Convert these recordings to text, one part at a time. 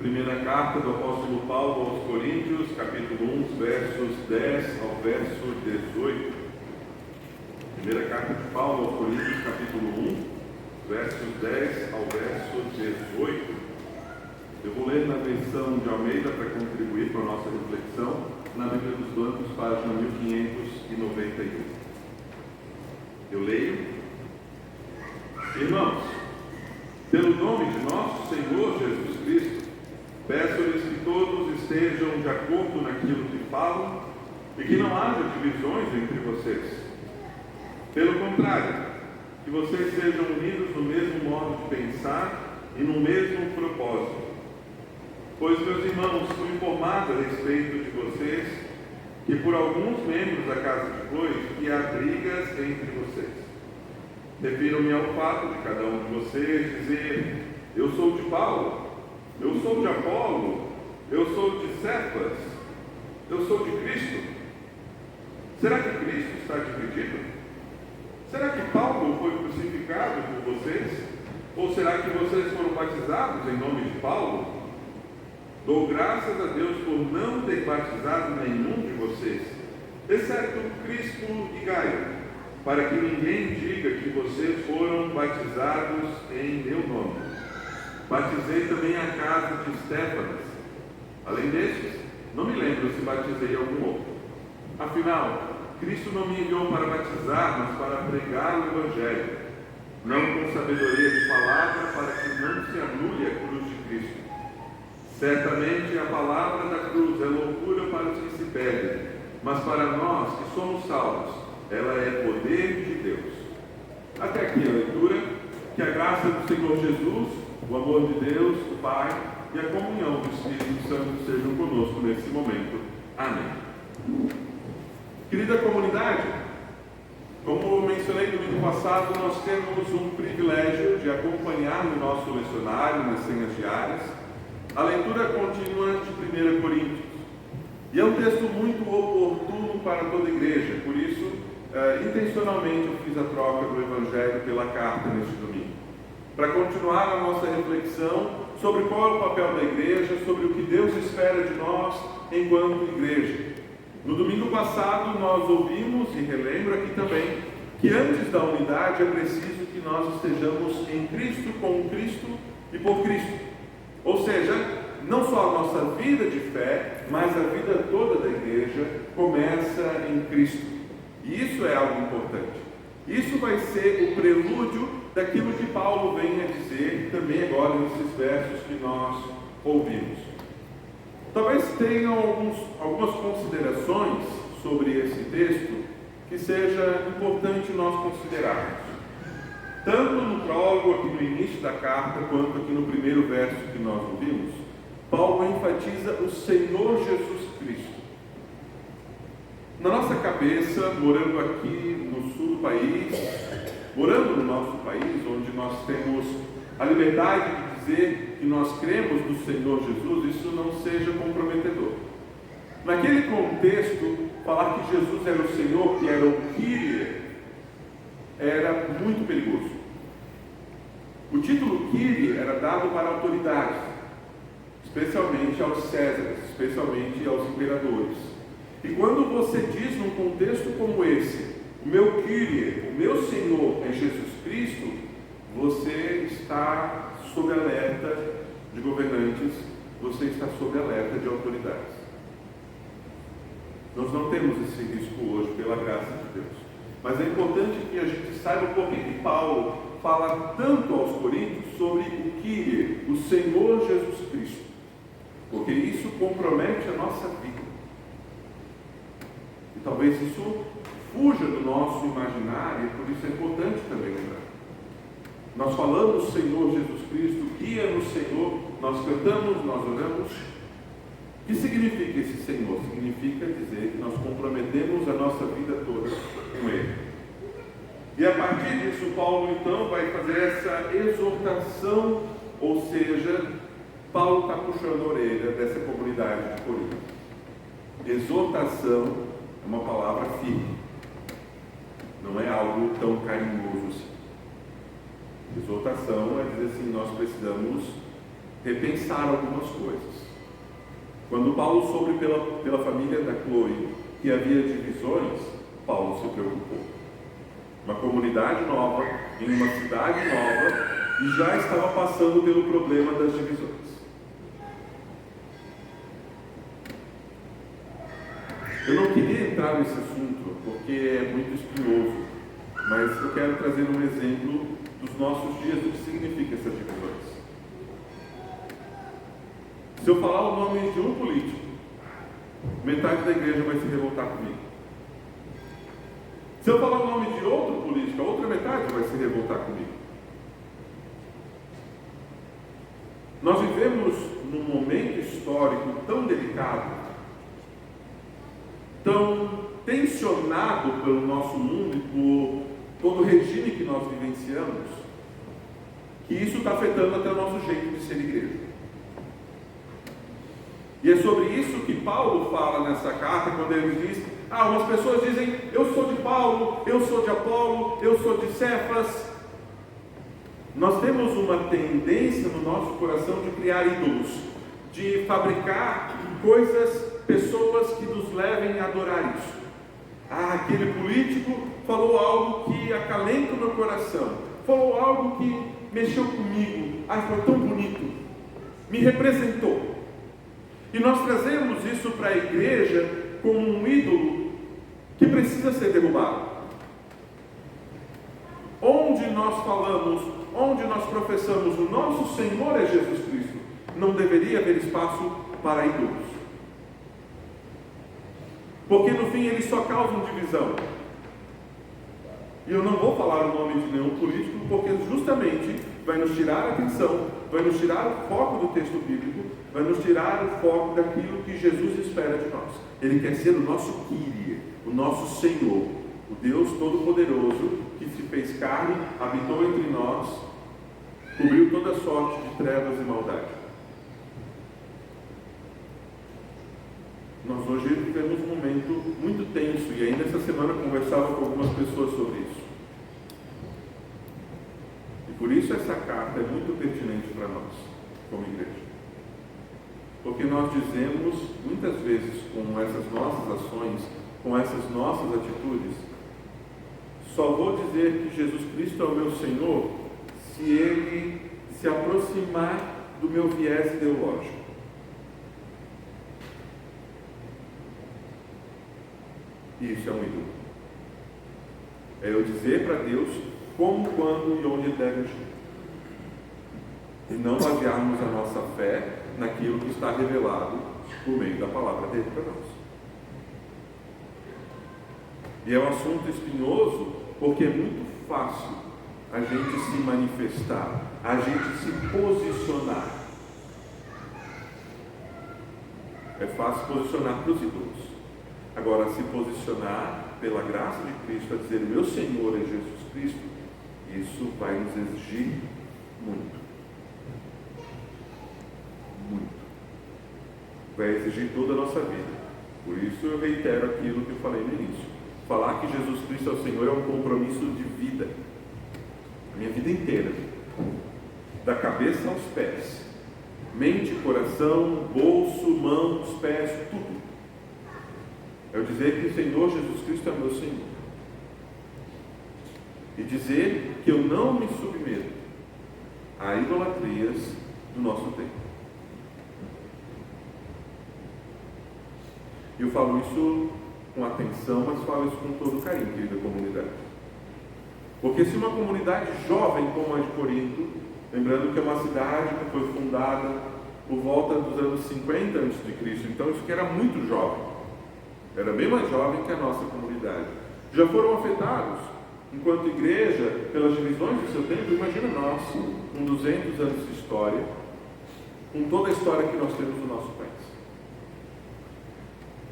Primeira carta do apóstolo Paulo aos Coríntios, capítulo 1, versos 10 ao verso 18. Primeira carta de Paulo aos Coríntios, capítulo 1, versos 10 ao verso 18. Eu vou ler na versão de Almeida para contribuir com a nossa reflexão, na Bíblia dos Bancos, página 1591. Eu leio: Irmãos, pelo nome de nosso Senhor Jesus Cristo, peço-lhes que todos estejam de acordo naquilo que falam e que não haja divisões entre vocês. Pelo contrário, que vocês sejam unidos no mesmo modo de pensar e no mesmo propósito. Pois, meus irmãos, fui informado a respeito de vocês que por alguns membros da casa de Cloe que há brigas entre vocês. Refiro-me ao fato de cada um de vocês dizer: eu sou de Paulo, eu sou de Apolo, eu sou de Cefas, eu sou de Cristo. Será que Cristo está dividido? Será que Paulo foi crucificado por vocês? Ou será que vocês foram batizados em nome de Paulo? Dou graças a Deus por não ter batizado nenhum de vocês, exceto Crispo e Gaio, para que ninguém diga que vocês foram batizados em meu nome. Batizei também a casa de Estéfanas. Além destes, não me lembro se batizei algum outro. Afinal, Cristo não me enviou para batizar, mas para pregar o Evangelho, não com sabedoria de palavra, para que não se anule a cruz de Cristo. Certamente a palavra da cruz é loucura para os que se perdem, mas para nós que somos salvos, ela é poder de Deus. Até aqui a leitura. Que a graça do Senhor Jesus, o amor de Deus, o Pai e a comunhão do Espírito Santo sejam conosco nesse momento. Amém. Querida comunidade, como mencionei no domingo passado, nós temos um privilégio de acompanhar no nosso lecionário, nas senhas diárias, a leitura contínua de 1 Coríntios. E é um texto muito oportuno para toda a igreja, por isso, intencionalmente eu fiz a troca do Evangelho pela carta neste domingo, para continuar a nossa reflexão sobre qual é o papel da igreja, sobre o que Deus espera de nós enquanto igreja. No domingo passado nós ouvimos, e relembro aqui também, que antes da unidade é preciso que nós estejamos em Cristo, com Cristo e por Cristo. Ou seja, não só a nossa vida de fé, mas a vida toda da igreja começa em Cristo. E isso é algo importante. Isso vai ser o prelúdio daquilo que Paulo vem a dizer também agora nesses versos que nós ouvimos. Talvez tenham algumas considerações sobre esse texto que seja importante nós considerarmos. Tanto no prólogo, aqui no início da carta, quanto aqui no primeiro verso que nós ouvimos, Paulo enfatiza o Senhor Jesus Cristo. Na nossa cabeça, morando aqui no sul do país, morando no nosso país, onde nós temos a liberdade de dizer que nós cremos no Senhor Jesus, isso não seja comprometedor. Naquele contexto, falar que Jesus era o Senhor, que era o Kyrie, era muito perigoso. O título Kyrie era dado para autoridades, especialmente aos Césares, especialmente aos imperadores. E quando você diz num contexto como esse, o meu Kyrie, o meu Senhor é Jesus Cristo, você está sob alerta de governantes, você está sob alerta de autoridades. Nós não temos esse risco hoje, pela graça de Deus. Mas é importante que a gente saiba por que Paulo fala tanto aos Coríntios sobre o Kyrie, o Senhor Jesus Cristo. Porque isso compromete a nossa vida. E talvez isso fuja do nosso imaginário, e por isso é importante também lembrar. Nós falamos Senhor Jesus Cristo, guia no Senhor, nós cantamos, nós oramos. O que significa esse Senhor? Significa dizer que nós comprometemos a nossa vida toda com Ele. E a partir disso, Paulo então vai fazer essa exortação, ou seja, Paulo está puxando a orelha dessa comunidade de Corinto. Exortação é uma palavra firme, não é algo tão carinhoso assim. Exortação é dizer assim: nós precisamos repensar algumas coisas. Quando Paulo soube pela família da Chloe que havia divisões, Paulo se preocupou. Uma comunidade nova, em uma cidade nova, e já estava passando pelo problema das divisões. Eu não queria entrar nesse assunto porque é muito espinhoso, mas eu quero trazer um exemplo dos nossos dias do que significa essas divisões. Se eu falar o nome de um político, metade da igreja vai se revoltar comigo. Se eu falar o nome de outro político, a outra metade vai se revoltar comigo. Nós vivemos num momento histórico tão delicado, tão tensionado pelo nosso mundo e por todo o regime que nós vivenciamos, que isso está afetando até o nosso jeito de ser igreja. E é sobre isso que Paulo fala nessa carta, quando ele diz: umas pessoas dizem, eu sou de Paulo, eu sou de Apolo, eu sou de Cefas. Nós temos uma tendência no nosso coração de criar ídolos, de fabricar coisas, pessoas que nos levem a adorar isso. Aquele político falou algo que acalenta o meu coração, falou algo que mexeu comigo, foi tão bonito, me representou. E nós trazemos isso para a igreja como um ídolo que precisa ser derrubado. Onde nós falamos, onde nós professamos o nosso Senhor é Jesus Cristo, não deveria haver espaço para ídolos. Porque no fim eles só causam divisão. E eu não vou falar o nome de nenhum político, porque justamente vai nos tirar a atenção, vai nos tirar o foco do texto bíblico, vai nos tirar o foco daquilo que Jesus espera de nós. Ele quer ser o nosso Kyrie, o nosso Senhor, o Deus Todo-Poderoso, que se fez carne, habitou entre nós, cobriu toda sorte de trevas e maldade. Nós hoje vivemos um momento muito tenso, e ainda essa semana conversava com algumas pessoas sobre isso. E por isso essa carta é muito pertinente para nós, como igreja. Porque nós dizemos, muitas vezes, com essas nossas ações, com essas nossas atitudes, só vou dizer que Jesus Cristo é o meu Senhor se Ele se aproximar do meu viés ideológico. E isso é um ídolo. É eu dizer para Deus como, quando e onde Ele deve agir. E não basearmos a nossa fé naquilo que está revelado por meio da palavra dele para nós. E é um assunto espinhoso, porque é muito fácil a gente se manifestar, a gente se posicionar. É fácil posicionar para os ídolos. Agora, se posicionar pela graça de Cristo, a dizer o meu Senhor é Jesus Cristo, isso vai nos exigir muito. Muito. Vai exigir toda a nossa vida. Por isso eu reitero aquilo que eu falei no início. Falar que Jesus Cristo é o Senhor é um compromisso de vida. A minha vida inteira. Da cabeça aos pés. Mente, coração, bolso, mãos, pés, tudo. É eu dizer que o Senhor Jesus Cristo é meu Senhor. E dizer que eu não me submeto a idolatrias do nosso tempo. Eu falo isso com atenção, mas falo isso com todo carinho, querida comunidade. Porque se uma comunidade jovem como a de Corinto, lembrando que é uma cidade que foi fundada por volta dos anos 50 a.C., então isso que era muito jovem, era bem mais jovem que a nossa comunidade, já foram afetados, enquanto igreja, pelas divisões do seu tempo. Imagina nós, com 200 anos de história, com toda a história que nós temos no nosso país.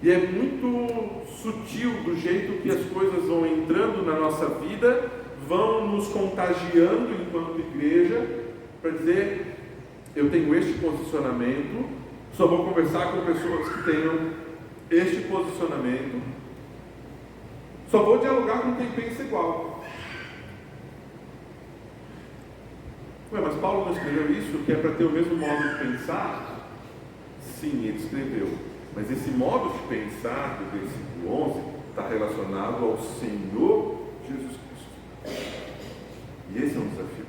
E é muito sutil do jeito que as coisas vão entrando na nossa vida, vão nos contagiando enquanto igreja, para dizer, eu tenho este posicionamento, só vou conversar com pessoas que tenham este posicionamento, só vou dialogar com quem pensa igual. Ué, mas Paulo não escreveu isso que é para ter o mesmo modo de pensar? Sim, ele escreveu. Mas esse modo de pensar do versículo 11 está relacionado ao Senhor Jesus Cristo. E esse é um desafio.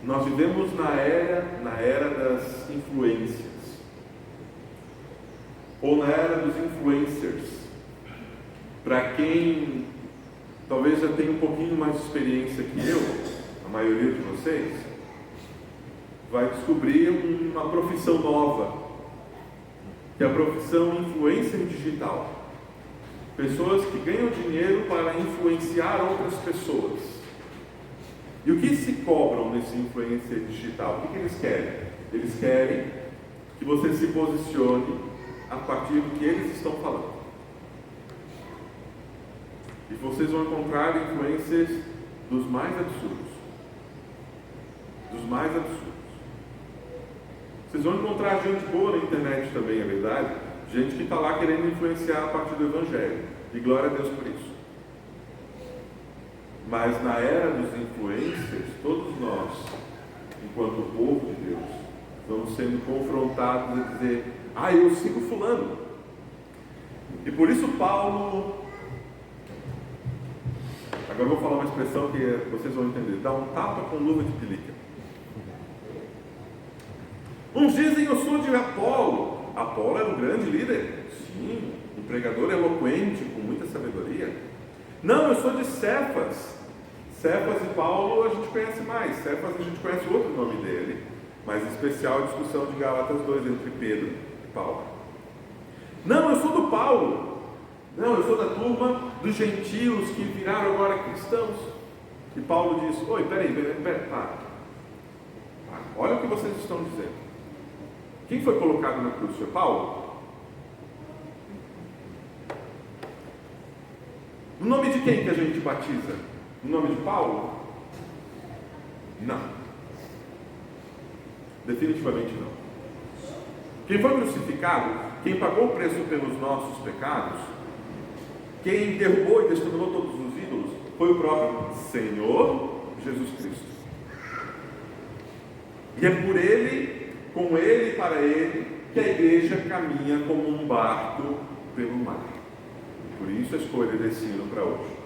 Nós vivemos na era das influências. Ou na era dos influencers. Para quem talvez já tenha um pouquinho mais de experiência que eu, a maioria de vocês, vai descobrir uma profissão nova, que é a profissão influencer digital. Pessoas que ganham dinheiro para influenciar outras pessoas. E o que se cobram nesse influencer digital? O que eles querem? Eles querem que você se posicione a partir do que eles estão falando. E vocês vão encontrar influencers dos mais absurdos. Dos mais absurdos. Vocês vão encontrar gente boa na internet também, é verdade? Gente que está lá querendo influenciar a partir do Evangelho. E glória a Deus por isso. Mas na era dos influencers, todos nós, enquanto povo de Deus, vamos sendo confrontados a dizer: eu sigo fulano. E por isso Paulo, agora eu vou falar uma expressão que vocês vão entender, dá um tapa com luva de pelica. Uns dizem: eu sou de Apolo. Apolo era um grande líder, sim, um pregador eloquente, com muita sabedoria. Não, eu sou de Cefas. Cefas e Paulo a gente conhece mais. Cefas a gente conhece outro nome dele, mas em especial a discussão de Gálatas 2 entre Pedro e Paulo. Não, eu sou do Paulo. Não, eu sou da turma dos gentios que viraram agora cristãos. E Paulo diz: oi, peraí, olha o que vocês estão dizendo. Quem foi colocado na cruz? Foi Paulo? No nome de quem que a gente batiza? No nome de Paulo? Não. Definitivamente não. Quem foi crucificado, quem pagou o preço pelos nossos pecados, quem derrubou e destronou todos os ídolos, foi o próprio Senhor Jesus Cristo. E é por Ele, com Ele e para Ele, que a igreja caminha como um barco pelo mar. Por isso a escolha desse hino para hoje.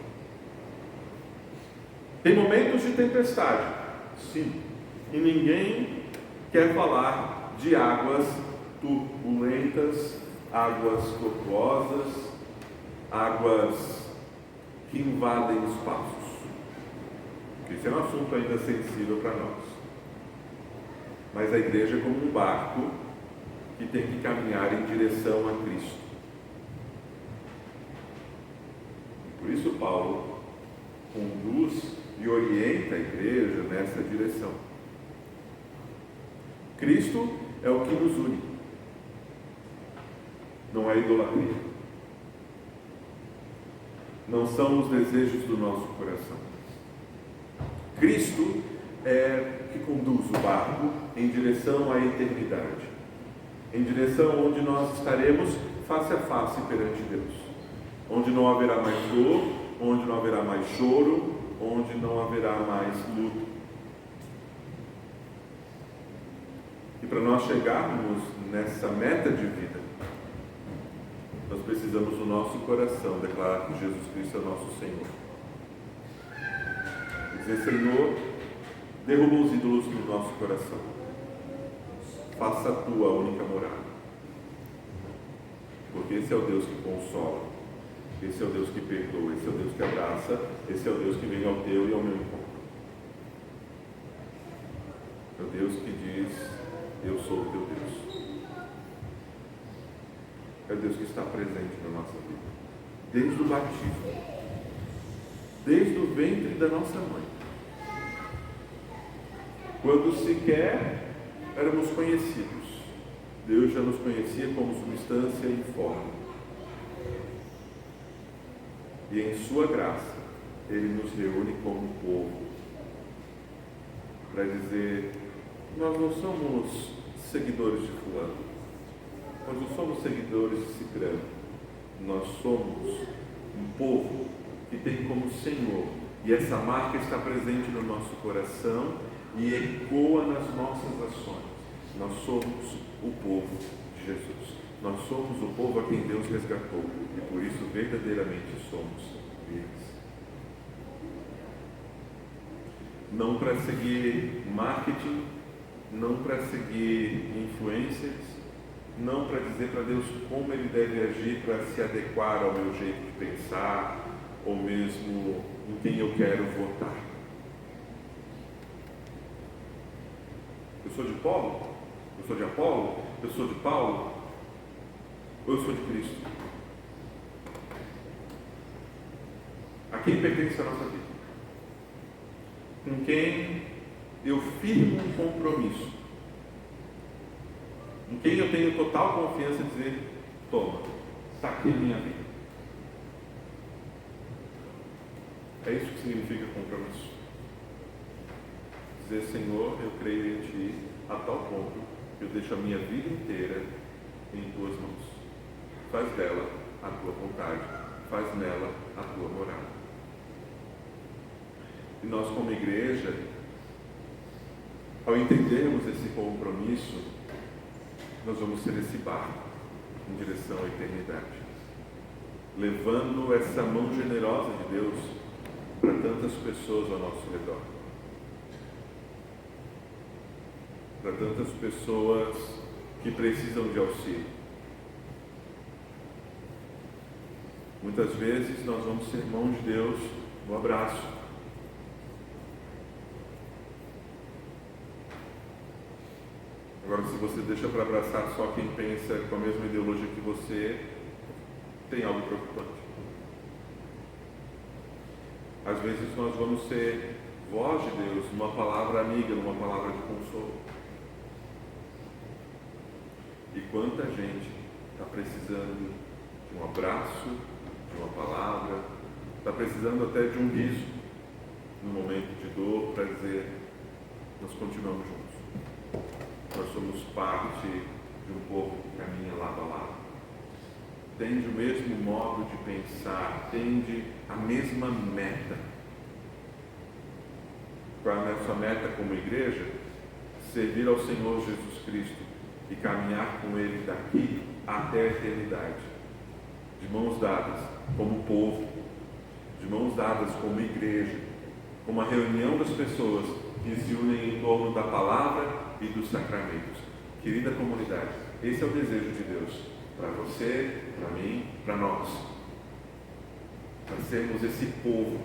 Tem momentos de tempestade, sim, e ninguém quer falar de águas turbulentas, águas tortuosas, águas que invadem espaços. Esse é um assunto ainda sensível para nós. Mas a igreja é como um barco que tem que caminhar em direção a Cristo. Por isso Paulo conduz e orienta a igreja nessa direção. Cristo é o que nos une. Não é idolatria. Não são os desejos do nosso coração. Cristo é que conduz o barco em direção à eternidade. Em direção onde nós estaremos face a face perante Deus. Onde não haverá mais dor, onde não haverá mais choro, onde não haverá mais luto. E para nós chegarmos nessa meta de vida, nós precisamos do nosso coração declarar que Jesus Cristo é nosso Senhor. Dizer: Senhor, derruba os ídolos do nosso coração. Faça a tua única morada. Porque esse é o Deus que consola. Esse é o Deus que perdoa. Esse é o Deus que abraça. Esse é o Deus que vem ao teu e ao meu encontro. É o Deus que diz: eu sou o teu Deus. É o Deus que está presente na nossa vida. Desde o batismo. Desde o ventre da nossa mãe. Quando sequer éramos conhecidos, Deus já nos conhecia como substância informe. E em sua graça, Ele nos reúne como povo, para dizer: nós não somos seguidores de fulano, nós não somos seguidores de ciclano, nós somos um povo que tem como Senhor E essa marca está presente no nosso coração e ecoa nas nossas ações. Nós somos o povo de Jesus. Nós somos o povo a quem Deus resgatou e por isso verdadeiramente somos eles. Não para seguir marketing, não para seguir influencers, não para dizer para Deus como Ele deve agir para se adequar ao meu jeito de pensar, ou mesmo em quem eu quero votar. Eu sou de Paulo? Eu sou de Apolo? Eu sou de Paulo? Ou eu sou de Cristo? A quem pertence a nossa vida? Com quem eu firmo um compromisso? Em quem eu tenho total confiança de dizer, toma, está aqui a minha vida. É isso que significa compromisso. Dizer, Senhor, eu creio em Ti a tal ponto que eu deixo a minha vida inteira em Tuas mãos. Faz dela a Tua vontade, faz nela a Tua morada. E nós como igreja, ao entendermos esse compromisso, nós vamos ser esse barco em direção à eternidade, levando essa mão generosa de Deus para tantas pessoas ao nosso redor, para tantas pessoas que precisam de auxílio. Muitas vezes nós vamos ser mão de Deus no abraço. Agora, se você deixa para abraçar só quem pensa com a mesma ideologia que você, tem algo preocupante. Às vezes nós vamos ser voz de Deus numa palavra amiga, numa palavra de consolo. E quanta gente está precisando de um abraço, de uma palavra, está precisando até de um riso no momento de dor para dizer, nós continuamos juntos. Nós somos parte de um povo que caminha lado a lado. Tende o mesmo modo de pensar, tende a mesma meta. Qual é a nossa meta como igreja? Servir ao Senhor Jesus Cristo e caminhar com Ele daqui até a eternidade. De mãos dadas como povo, de mãos dadas como igreja, como a reunião das pessoas que se unem em torno da palavra e dos sacramentos. Querida comunidade, esse é o desejo de Deus para você, para mim, para nós. Para sermos esse povo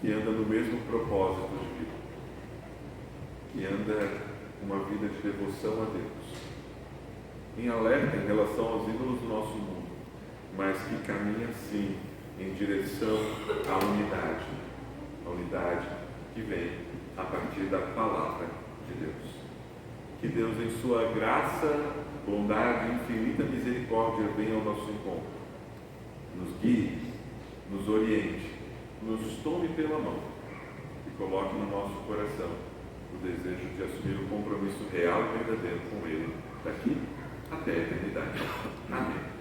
que anda no mesmo propósito de vida, que anda uma vida de devoção a Deus, em alerta em relação aos ídolos do nosso mundo, mas que caminha sim em direção à unidade que vem a partir da palavra de Deus. Que Deus, em sua graça, bondade e infinita misericórdia, venha ao nosso encontro, nos guie, nos oriente, nos tome pela mão e coloque no nosso coração o desejo de assumir o compromisso real e verdadeiro com Ele, daqui até a eternidade. Amém.